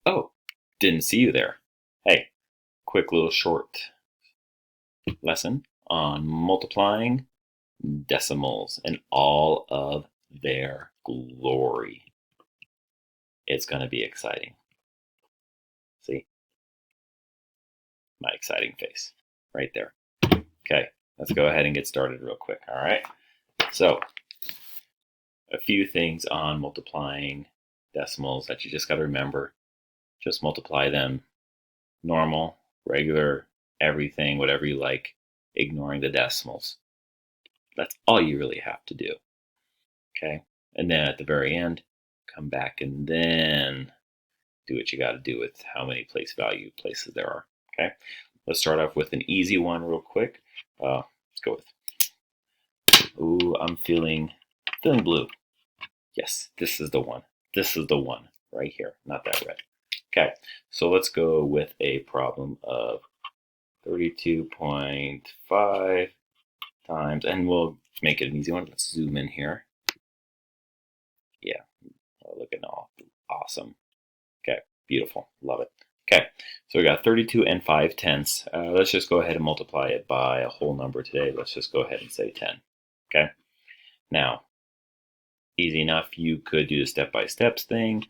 Oh, didn't see you there. Hey, quick little short lesson on multiplying decimals in all of their glory. It's going to be exciting. See my exciting face right there. Okay, let's go ahead and get started real quick. All right. So, a few things on multiplying decimals that you just got to remember. Just multiply them normal, regular, everything, whatever you like, ignoring the decimals. That's all you really have to do. Okay. And then at the very end, come back and then do what you got to do with how many place value places there are. Okay. Let's start off with an easy one real quick. Let's go with, ooh, I'm feeling blue. Yes, this is the one. This is the one right here, not that red. Okay, so let's go with a problem of 32.5 times, and we'll make it an easy one. Let's zoom in here. Yeah, looking all awesome. Okay, beautiful, love it. Okay, so we got 32 and 5/10. Let's just go ahead and multiply it by a whole number today. Let's just go ahead and say 10. Okay, now, easy enough. You could do the step-by-steps thing.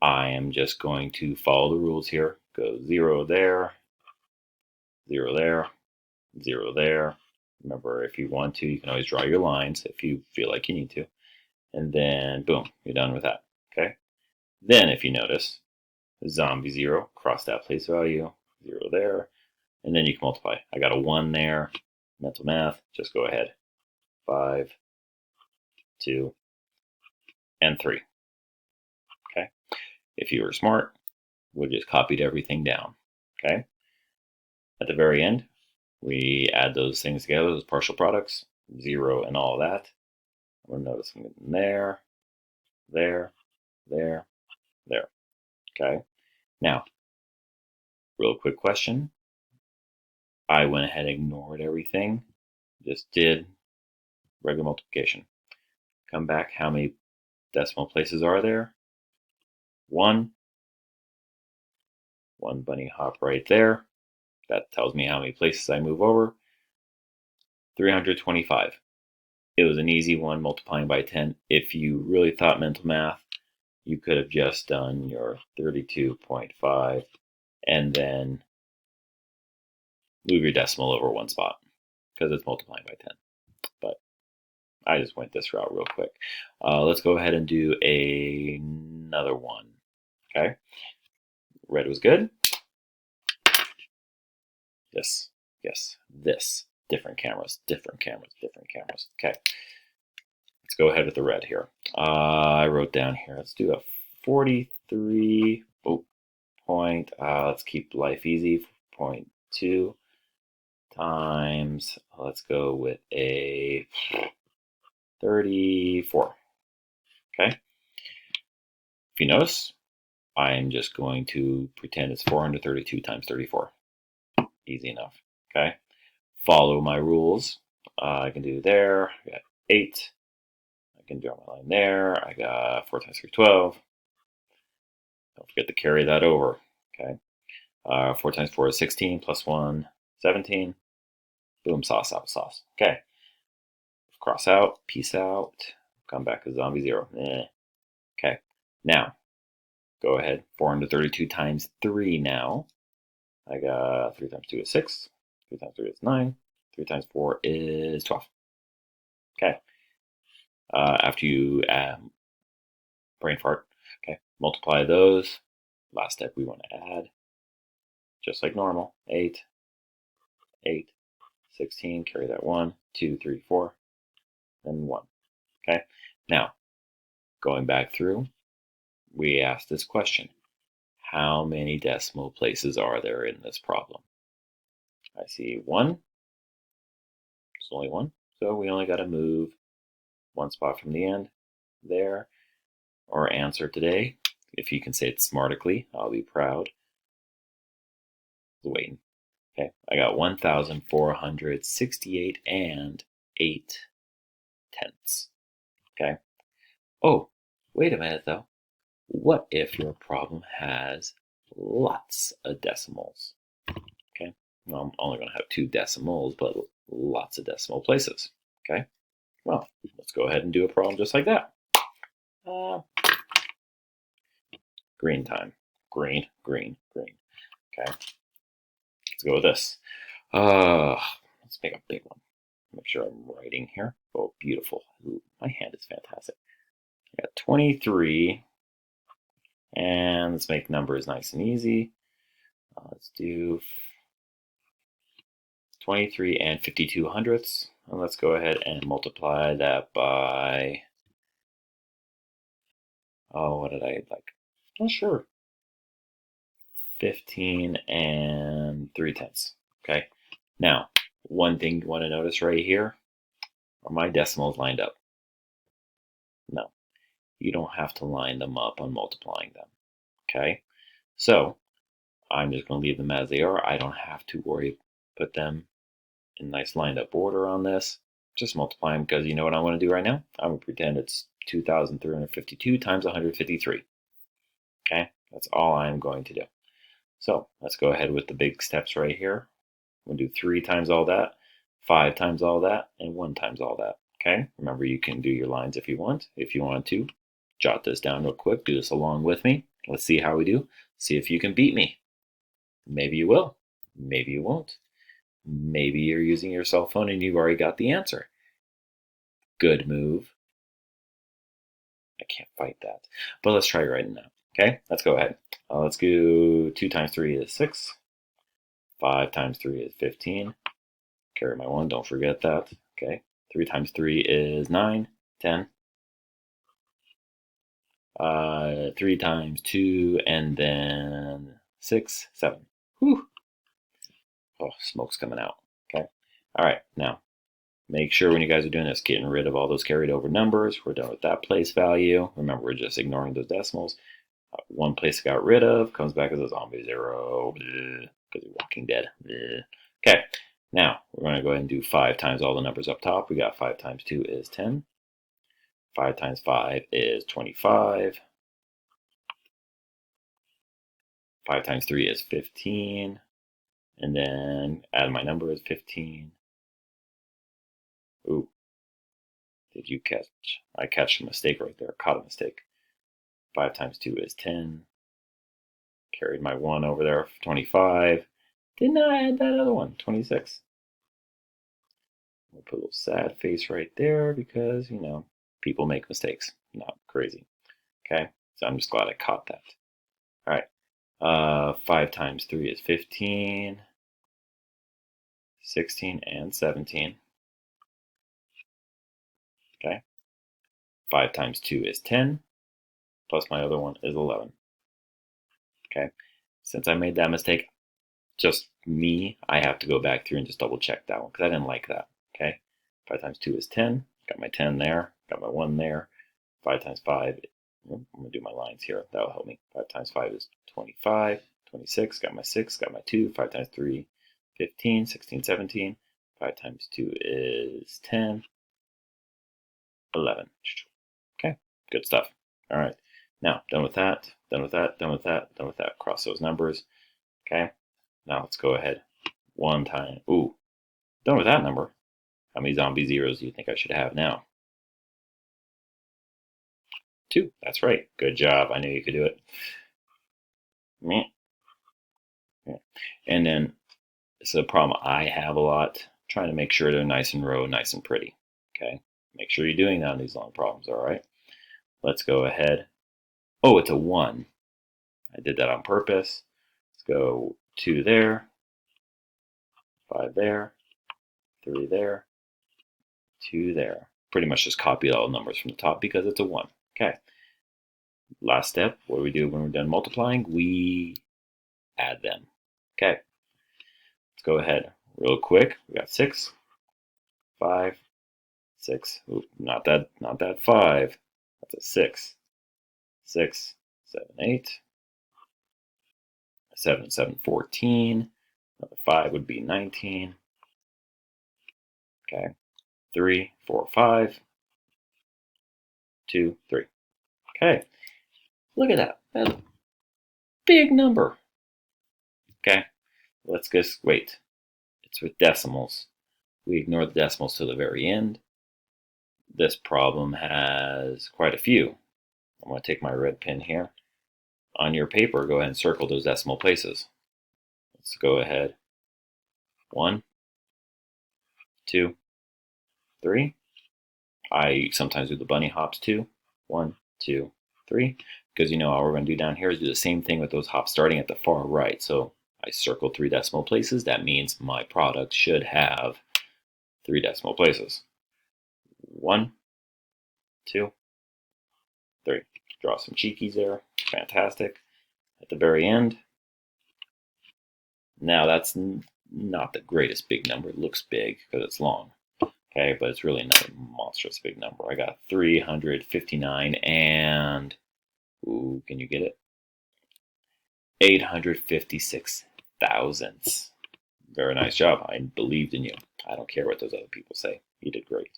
I am just going to follow the rules here. Go 0 there, 0 there, 0 there. Remember, if you want to, you can always draw your lines if you feel like you need to. And then, boom, you're done with that. Okay? Then, if you notice, zombie 0, cross that place value, 0 there, and then you can multiply. I got a 1 there, mental math, just go ahead. 5, 2, and 3. Okay? If you were smart, we just copied everything down. Okay? At the very end, we add those things together, those partial products, 0 and all that. I'm going to notice I'm getting there, there, there, there. Okay. Now, real quick question. I went ahead and ignored everything, just did regular multiplication. Come back, how many decimal places are there? 1. One bunny hop right there. That tells me how many places I move over. 325. It was an easy one, multiplying by 10. If you really thought mental math, you could have just done your 32.5 and then move your decimal over one spot because it's multiplying by 10. But I just went this route real quick. Let's go ahead and do another one. Okay. Red was good. This, yes, this. Different cameras, different cameras, different cameras. Okay. Let's go ahead with the red here. I wrote down here. Let's do a 43 point. Let's keep life easy. 0.2 times. Let's go with a 34. Okay. If you notice, I'm just going to pretend it's 432 times 34. Easy enough. Okay. Follow my rules. I can do there. I got 8. I can draw my line there. I got 4 times 3, 12. Don't forget to carry that over. Okay. 4 times 4 is 16, plus 1, 17. Boom, sauce, applesauce. Okay. Cross out, peace out. Come back to zombie 0. Okay. Now, go ahead. 432 times 3 now. I got 3 times 2 is 6. 3 times 3 is 9. 3 times 4 is 12. Okay. After you brain fart, okay, multiply those. Last step we want to add, just like normal. 8, 8, 16, carry that 1, 2, 3, 4, and 1. Okay. Now, going back through, we asked this question. How many decimal places are there in this problem? I see 1. It's only 1. So we only got to move 1 spot from the end there. Our answer today, if you can say it smartically, I'll be proud. Waiting. Okay, I got 1,468 and 8/10. Okay. Oh, wait a minute though. What if your problem has lots of decimals. Okay, well, I'm only going to have 2 decimals, but lots of decimal places. Okay, well, let's go ahead and do a problem just like that. Green time. Green, green, green. Okay, let's go with this. Let's make a big one. Make sure I'm writing here. Oh, beautiful. Ooh, my hand is fantastic. I got 23. And let's make numbers nice and easy. Let's do 23 and 52 hundredths. And let's go ahead and multiply that by, oh, what did I like? Not sure. 15 and 3/10. Okay. Now, one thing you want to notice right here, are my decimals lined up? No, you don't have to line them up on multiplying them. Okay. So I'm just going to leave them as they are. I don't have to worry, put them in nice lined up order on this. Just multiply them, because you know what I want to do right now? I'm going to pretend it's 2,352 times 153. Okay, that's all I'm going to do. So let's go ahead with the big steps right here. We'll do 3 times all that, 5 times all that, and 1 times all that. Okay, remember you can do your lines if you want. If you want to, jot this down real quick. Do this along with me. Let's see how we do. See if you can beat me. Maybe you will. Maybe you won't. Maybe you're using your cell phone and you've already got the answer. Good move. I can't fight that. But let's try right now. Okay, let's go ahead. Let's do 2 times 3 is 6. 5 times 3 is 15. Carry my 1, don't forget that. Okay, 3 times 3 is 9, 10. 3 times 2, and then 6, 7. Whew. Oh, smoke's coming out. Okay, all right, now make sure when you guys are doing this, getting rid of all those carried over numbers. We're done with that place value. Remember, we're just ignoring those decimals. One place got rid of comes back as a zombie 0 because you're Walking Dead. Bleh. Okay, now we're going to go ahead and do 5 times all the numbers up top. We got 5 times 2 is 10. 5 times 5 is 25. 5 times 3 is 15. And then add my number is 15. Ooh, did you catch? I catch a mistake right there. Caught a mistake. 5 times 2 is 10. Carried my 1 over there, 25. Didn't I add that other one, 26? We'll put a little sad face right there because, you know, people make mistakes. Not crazy. Okay, so I'm just glad I caught that. All right, 5 times 3 is 15. 16 and 17. Okay, 5 times 2 is 10. Plus my other one is 11. Okay, since I made that mistake, just me, I have to go back through and just double check that one because I didn't like that. Okay, 5 times 2 is 10. Got my 10 there. Got my 1 there. 5 times 5, I'm going to do my lines here. That will help me. 5 times 5 is 25. 26, got my 6, got my 2. 5 times 3, 15. 16, 17. 5 times 2 is 10. 11. Okay, good stuff. All right, now done with that, done with that, done with that, done with that. Cross those numbers. Okay, now let's go ahead. 1 time. Ooh, done with that number. How many zombie zeros do you think I should have now? 2. That's right. Good job. I knew you could do it. And then this is a problem I have a lot. Trying to make sure they're nice and row, nice and pretty. Okay, make sure you're doing that on these long problems. All right. Let's go ahead. Oh, it's a 1. I did that on purpose. Let's go 2 there, 5 there, 3 there, 2 there. Pretty much just copy all the numbers from the top because it's a 1. Okay. Last step, what do we do when we're done multiplying? We add them. Okay. Let's go ahead real quick. We got 6, 5, 6. Ooh, not that 5. That's a 6. 6, 7, 8. 7, 7, 14. Another 5 would be 19. Okay. 3, 4, 5. 2, 3. Okay. Look at that. That's big number. Okay, let's just wait. It's with decimals. We ignore the decimals to the very end. This problem has quite a few. I'm going to take my red pen here. On your paper, go ahead and circle those decimal places. Let's go ahead. 1, 2, 3. I sometimes do the bunny hops too. 1, 2, 3. Because all we're going to do down here is do the same thing with those hops starting at the far right. So I circled 3 decimal places. That means my product should have 3 decimal places. 1, 2, 3. Draw some cheekies there. Fantastic. At the very end. Now that's not the greatest big number. It looks big because it's long. Okay, but it's really not a monstrous big number. I got 359 and, ooh, can you get it? 856 thousandths. Very nice job. I believed in you. I don't care what those other people say. You did great.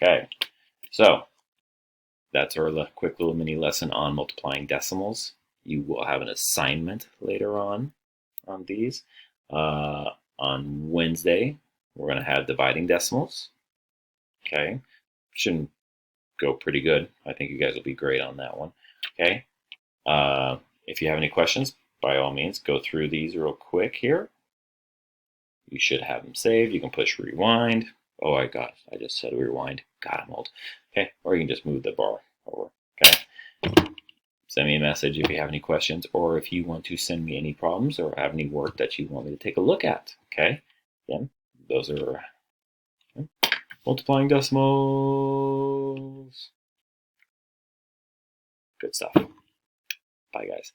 Okay, so that's our quick little mini lesson on multiplying decimals. You will have an assignment later on these. On Wednesday, we're going to have dividing decimals. Okay, shouldn't go pretty good. I think you guys will be great on that one. Okay, if you have any questions, by all means, go through these real quick here. You should have them saved. You can push rewind. Oh, I just said rewind. God, I'm old. Okay, or you can just move the bar over. Okay, send me a message if you have any questions, or if you want to send me any problems or have any work that you want me to take a look at. Okay, again, those are multiplying decimals. Good stuff. Bye, guys.